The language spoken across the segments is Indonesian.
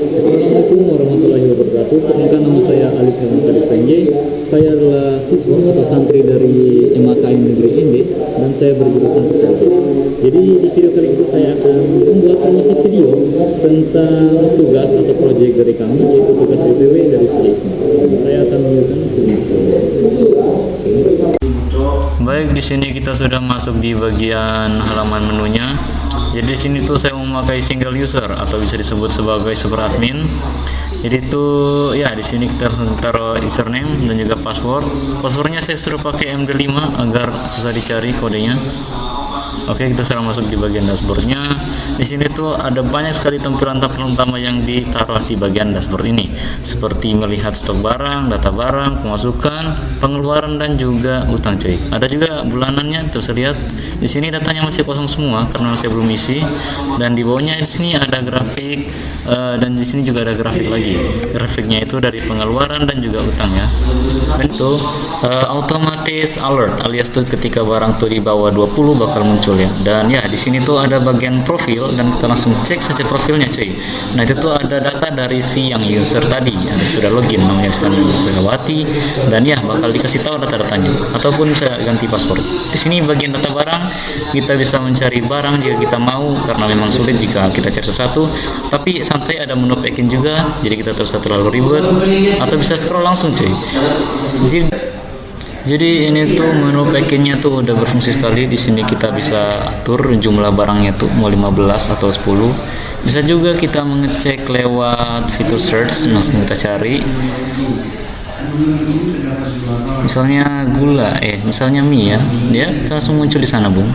Assalamualaikum warahmatullahi wabarakatuh. Perkenalkan, nama saya Alif Hewan Sadiq Fenje. Saya adalah siswa atau santri dari MAKM Negeri Ende dan saya berjurusan PKB. Jadi di video kali ini saya akan membuat promosi video tentang tugas atau proyek dari kami, yaitu tugas DPW dari Selisma. Saya akan menunjukkan video. Baik, di sini kita sudah masuk di bagian halaman menunya. Jadi di sini tuh saya memakai single user atau bisa disebut sebagai super admin. Jadi itu ya di sini kita harus taruh username dan juga password. Passwordnya saya suruh pakai MD5 agar susah dicari kodenya. Oke, kita sekarang masuk di bagian dashboardnya. Di sini tuh ada banyak sekali tampilan-tampilan utama yang ditaruh di bagian dashboard ini, seperti melihat stok barang, data barang, pemasukan, pengeluaran dan juga utang cuy. Ada juga bulanannya, kita bisa lihat. Di sini datanya masih kosong semua karena saya belum isi. Dan di bawahnya di sini ada grafik dan di sini juga ada grafik lagi. Grafiknya itu dari pengeluaran dan juga utang ya. Dan itu automatis alert alias tuh ketika barang tuh di bawah 20 bakal muncul ya. Dan ya di sini tuh ada bagian profil dan kita langsung cek saja profilnya cuy. Nah itu tuh ada data dari si yang user tadi yang sudah login, namanya Stanley Megawati, dan ya bakal dikasih tahu data-datanya ataupun bisa ganti password. Di sini bagian data barang kita bisa mencari barang jika kita mau, karena memang sulit jika kita cek satu-satu, tapi santai ada menu packing juga, jadi kita terus terlalu ribet atau bisa scroll langsung cuy. Jadi ini tuh menu packingnya tuh udah berfungsi sekali. Di sini kita bisa atur jumlah barangnya tuh mau 15 atau 10. Bisa juga kita mengecek lewat fitur search, langsung kita cari. Misalnya gula, misalnya mie ya, dia langsung muncul di sana bung.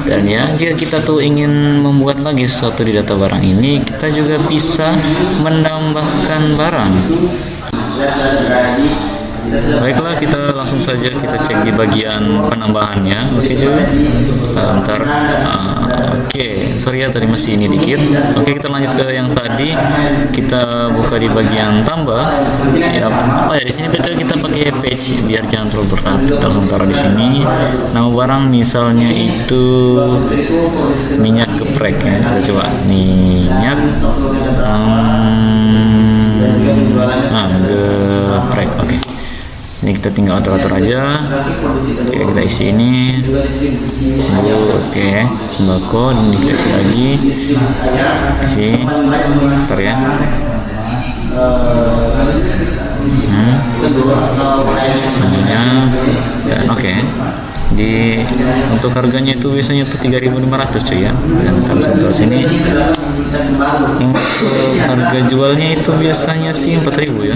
Dan ya jika kita tuh ingin membuat lagi sesuatu di data barang ini, kita juga bisa menambahkan barang. Baiklah, kita langsung saja kita cek di bagian penambahannya. Oke cuy, sorry ya tadi masih ini dikit. Oke, kita lanjut ke yang tadi. Kita buka di bagian tambah ya. Di sini betul kita pakai page biar jangan terlalu berat. Kita langsung taruh di sini nama barang, misalnya itu minyak geprek ya. Kita coba minyak geprek. Oke, ini kita tinggal atur-atur aja. Oke, kita isi ini dulu. Oke, sembako, dan kita isi lagi, isi ntar ya. Semuanya dan oke. Untuk harganya itu biasanya tuh 3.500 cuy ya. Dan terus ini untuk harga jualnya itu biasanya sih 4.000 ya.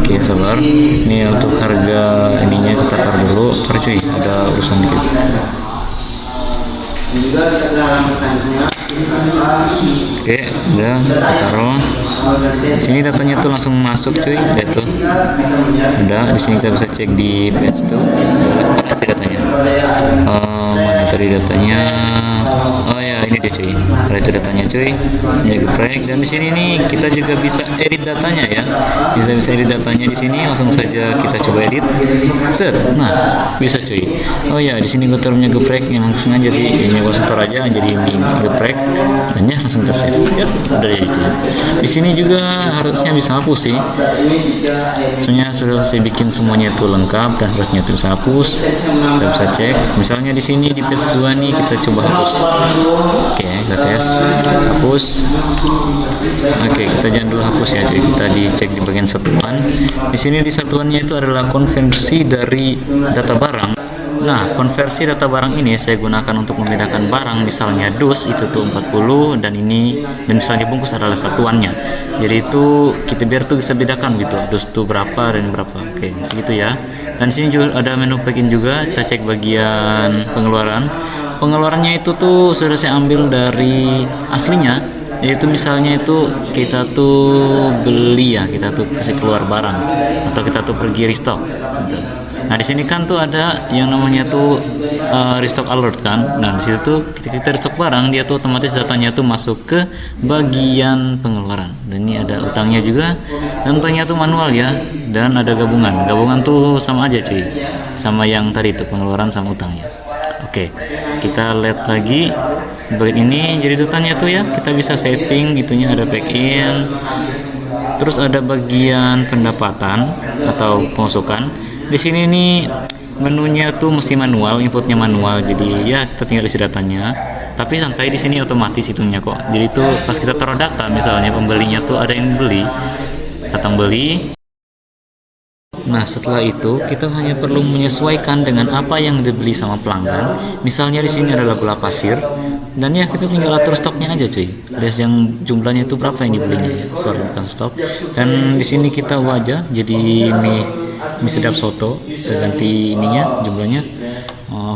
Oke, sabar. Ini untuk harga ininya kita taruh dulu. Taruh cuy, ada urusan dikit. Oke, udah kita taruh. Sini datanya tuh langsung masuk cuy, lihat tuh. Udah, di sini kita bisa cek di page tuh. Mana datanya? Mana tadi datanya? Oh ya, ini dia cuy. Ada itu datanya cuy. Ini geprek, dan di sini nih kita juga bisa edit datanya ya. Bisa edit datanya di sini, langsung saja kita coba edit. Set. Nah, bisa cuy. Oh ya, di sini gue taruhnya geprek, memang sengaja sih. Ini gue setor aja jadi mie geprek. Dan ya langsung kita save. Ya, udah ya cuy. Di sini juga harusnya bisa hapus sih. Soalnya sudah saya bikin semuanya itu lengkap dan harusnya itu bisa hapus. Kita bisa cek. Misalnya di sini di page 2 nih kita coba hapus. Oke, kita tes hapus. Oke, kita jangan dulu hapus ya cuy. Kita dicek di bagian satuan. Di sini di satuannya itu adalah konversi dari data barang. Nah, konversi data barang ini saya gunakan untuk membedakan barang, misalnya dus itu tuh 40 dan ini, dan misalnya bungkus adalah satuannya. Jadi itu kita biar tuh bisa bedakan gitu, dus tuh berapa dan berapa. Oke, segitu ya. Dan sini juga ada menu packing juga. Kita cek bagian pengeluaran. Pengeluarannya itu tuh sudah saya ambil dari aslinya, yaitu misalnya itu kita tuh beli ya, kita tuh kasih keluar barang atau kita tuh pergi restock gitu. Nah di sini kan tuh ada yang namanya tuh restock alert kan. Nah di situ tuh kita restock barang, dia tuh otomatis datanya tuh masuk ke bagian pengeluaran. Dan ini ada utangnya juga, dan utangnya tuh manual ya, dan ada gabungan. Gabungan tuh sama aja cuy, sama yang tadi tuh pengeluaran sama utangnya. Oke, kita lihat lagi bagian ini. Jadi datanya tuh ya, kita bisa setting gitunya, ada back in. Terus ada bagian pendapatan atau pemasukan. Di sini nih menunya tuh mesti manual, inputnya manual. Jadi ya kita tinggal isi datanya. Tapi santai, di sini otomatis hitungnya kok. Jadi tuh pas kita taruh data, misalnya pembelinya tuh ada yang beli, datang beli. Nah, setelah itu kita hanya perlu menyesuaikan dengan apa yang dibeli sama pelanggan. Misalnya di sini adalah gula pasir, dan ya kita tinggal atur stoknya aja cuy. Ada yang jumlahnya itu berapa yang dibelinya ya, soal bukan stok. Dan di sini kita ubah aja jadi mie sedap soto, kita ganti ininya jumlahnya.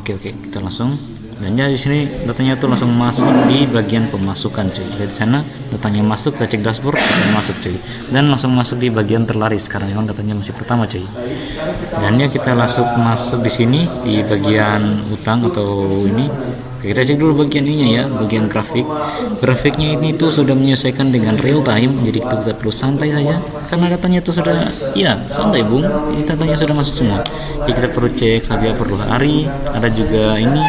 Oke, kita langsung. Dan ya di sini datanya tuh langsung masuk di bagian pemasukan cuy. Dari sana datanya masuk, kita cek dashboard, masuk cuy. Dan langsung masuk di bagian terlaris karena memang datanya masih pertama cuy. Dan ya kita langsung masuk di sini di bagian utang atau ini. Kita cek dulu bagian ininya ya, bagian grafik. Grafiknya ini tuh sudah menyesuaikan dengan real time, jadi kita perlu santai saja karena datanya tuh sudah ya santai bung. Ini datanya sudah masuk semua. Jadi kita perlu cek saja perlu hari, ada juga ini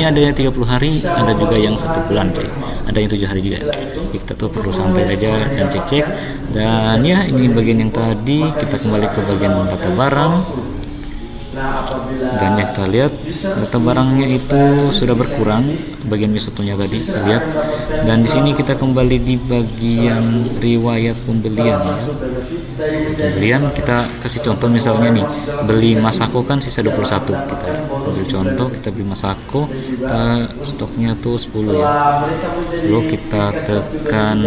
ada yang 30 hari, ada juga yang 1 bulan cuy. Ada yang 7 hari juga. Jadi kita tuh perlu santai aja dan cek. Dan ya ini bagian yang tadi, kita kembali ke bagian data barang. Dan yang kita lihat data barangnya itu sudah berkurang bagian wisatunya tadi kita lihat. Dan di sini kita kembali di bagian riwayat pembelian ya. Pembelian kita kasih contoh misalnya nih beli Masako kan sisa 21, kita ambil contoh kita beli Masako, stoknya tuh 10 ya. Lalu kita tekan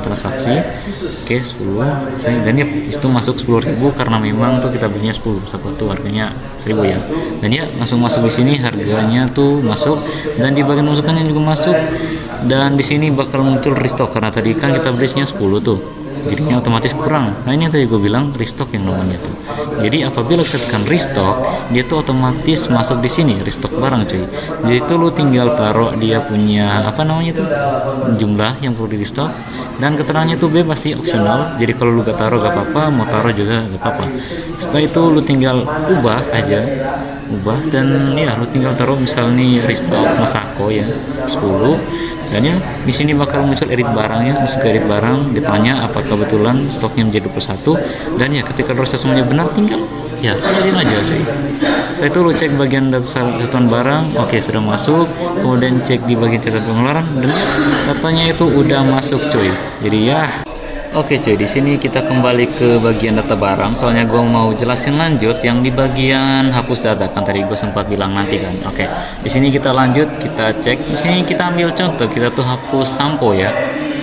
transaksi, oke 10 dan ya itu masuk 10.000 karena memang tuh kita belinya 10 Masako tuh harganya 1.000 ya. Dan ya langsung masuk di sini harganya tuh masuk dan di bagian masukannya juga masuk. Dan di sini bakal muncul restock karena tadi kan kita belinya 10 tuh. Jadinya otomatis kurang. Nah ini yang tadi gue bilang restock yang namanya tuh. Jadi apabila kita tekan restock, dia tuh otomatis masuk di sini restock barang cuy. Jadi itu lu tinggal taruh dia punya apa namanya tuh jumlah yang perlu di restock dan keterangannya tuh bebas sih opsional. Jadi kalau lu gak taruh gak apa-apa, mau taruh juga gak apa-apa. Setelah itu lu tinggal ubah dan ya lu tinggal taruh misalnya restock Masako ya 10. Dan ya di sini bakal muncul edit barangnya, masuk ke edit barang, ditanya apakah kebetulan stoknya menjadi 21 dan ya ketika proses semuanya benar tinggal ya kalian aja cuy. Saya itu lu cek bagian catatan barang, oke sudah masuk, kemudian cek di bagian catatan pengeluaran dan datanya itu udah masuk cuy. Jadi ya oke cuy, di sini kita kembali ke bagian data barang. Soalnya gue mau jelasin lanjut yang di bagian hapus data kan tadi gue sempat bilang nanti kan. Oke, di sini kita lanjut, kita cek. Di sini kita ambil contoh, kita tuh hapus sampo ya.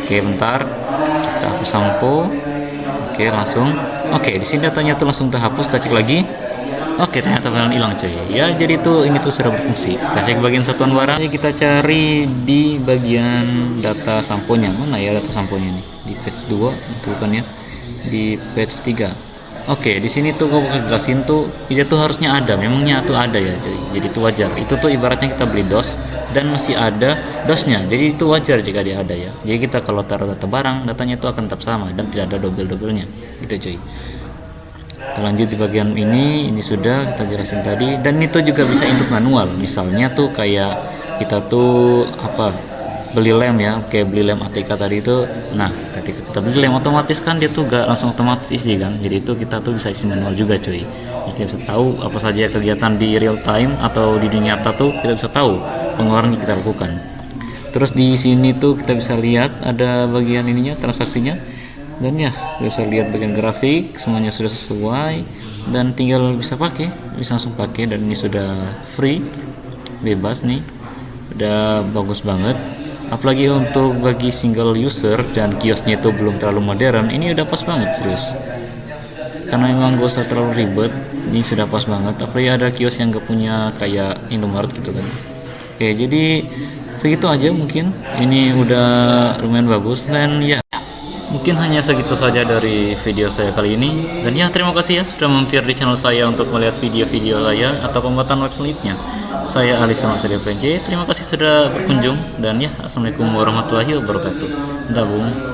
Oke, bentar, kita hapus sampo. Oke, langsung. Oke, di sini datanya tuh langsung terhapus. Kita cek lagi. Oke, ternyata beneran hilang cuy. Ya, jadi tuh ini tuh sudah berfungsi. Kita cek bagian satuan barang. Jadi kita cari di bagian data samponya. Mana ya data samponya nih? Di page 2 bukan ya, di page 3. Oke, di sini tuh gue bakal jelasin tuh dia tuh harusnya ada, memangnya tuh ada ya cuy. Jadi itu wajar. Itu tuh ibaratnya kita beli dos dan masih ada dosnya. Jadi itu wajar jika dia ada ya. Jadi kita kalau taruh data barang, datanya itu akan tetap sama dan tidak ada double-doublenya. Gitu cuy. Kita lanjut di bagian ini sudah kita jelasin tadi dan itu juga bisa input manual. Misalnya tuh kayak kita tuh beli lem ya, kayak beli lem ATK tadi itu. Nah, ketika kita beli lem otomatis kan dia tuh gak langsung otomatis isi kan. Jadi itu kita tuh bisa isi manual juga cuy. Jadi kita bisa tahu apa saja kegiatan di real time atau di dunia nyata tuh kita bisa tahu pengeluaran yang kita lakukan. Terus di sini tuh kita bisa lihat ada bagian ininya transaksinya. Dan ya bisa lihat bagian grafik semuanya sudah sesuai dan tinggal bisa langsung pakai dan ini sudah free bebas nih, udah bagus banget. Apalagi untuk bagi single user dan kiosnya itu belum terlalu modern, ini udah pas banget serius karena memang gak usah terlalu ribet, ini sudah pas banget. Apalagi ada kios yang gak punya kayak Indomaret gitu kan. Oke, jadi segitu aja mungkin ini udah lumayan bagus dan ya mungkin hanya segitu saja dari video saya kali ini. Dan ya terima kasih ya sudah mampir di channel saya untuk melihat video-video saya atau pembuatan web selanjutnya. Saya Alif Firmansyah FNJ. Terima kasih sudah berkunjung dan ya assalamualaikum warahmatullahi wabarakatuh. Dah bung.